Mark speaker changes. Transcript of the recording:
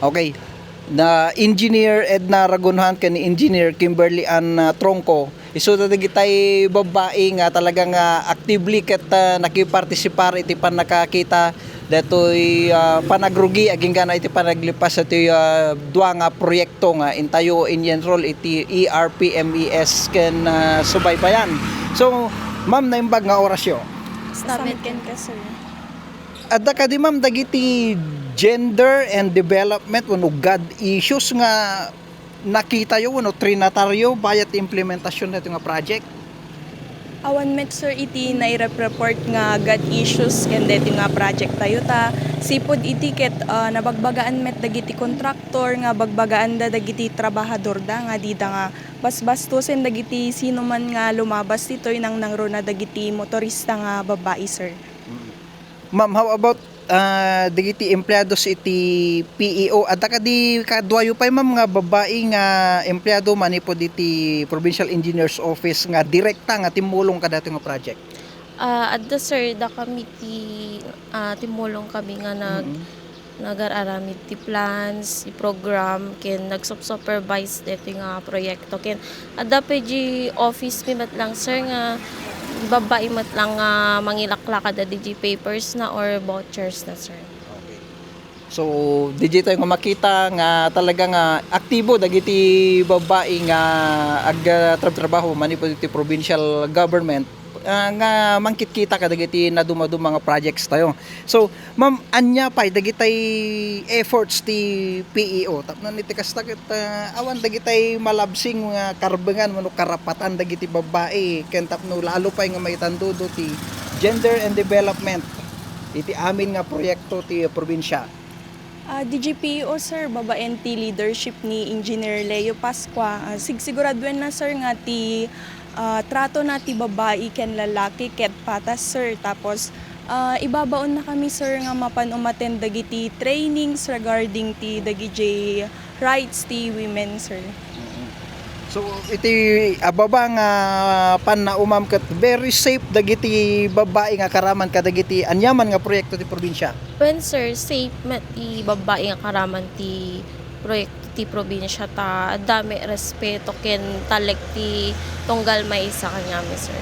Speaker 1: Okay. Na engineer Edna Ragunhan ken engineer Kimberly Ann Tronco isu dagitay babae nga talagang actively ket nakipartisipar iti pan nakakita datoy panagrugi aging gana iti panaglipas iti dua nga proyekto nga intayo in-enroll iti ERP-MES ken subaybayan. So ma'am naimbag nga orasyo.
Speaker 2: Summit ken ka, sir.
Speaker 1: Adda ka di ma'am dagiti gender and development wano God issues nga nakita yo wano trinataryo bayat implementasyon nato nga project.
Speaker 2: Awan met, sir, iti nairep-report nga God issues ken deti nga project tayo ta. Sipod iti ket nabagbagaan met dagiti kontraktor nga bagbagaan da dagiti trabahador da nga dida nga basbastusen dagiti sino man nga lumabas ditoy nang nangro na dagiti motorista nga babae, sir.
Speaker 1: Ma'am, how about dagiti empleados iti PEO adda ka di kadwayo pay ma'am nga babae nga empleyado manipod iti Provincial Engineers Office nga direkta nga timulong kada nga project.
Speaker 3: Adda sir, da kami timulong kami nga nag-araramid ti plans, ti program, ken nag-supervise dito nga proyekto. Ken adda pa office mi mat lang sir nga babae mat lang nga mangilaklaka da DG papers na or vouchers na sir.
Speaker 1: Okay. So, digito nga makita nga talaga nga aktibo dagiti babae nga agtrabaho manipod iti provincial government nga mangkit-kita ka dagiti na dumaduma nga projects tayo. So, ma'am, anya pay dagitay efforts ti PEO tapno iti kasta ket awan dagitay malabsing nga karbengan wenno karapatan dagiti babae ken tapno lalo pay nga maitandudo ti gender and development iti amin nga proyekto ti probinsya.
Speaker 2: DGPO, sir, babaen ti leadership ni Engineer Leo Pascua. Siguraduhan na, sir, nga ti trato na ti babae ken lalaki ket patas, sir. Tapos ibabaon na kami, sir, nga mapan-umaten dagiti trainings regarding ti dagiti rights ti women, sir.
Speaker 1: So iti ababa nga pannaumam ket very safe dagiti babae nga karaman kadagiti anyaman nga proyekto ti probinsya.
Speaker 3: When sir, safe mat ti babae nga karaman ti proyekto ti probinsya ta dami respeto ken talek ti tunggal may isa kanyami sir.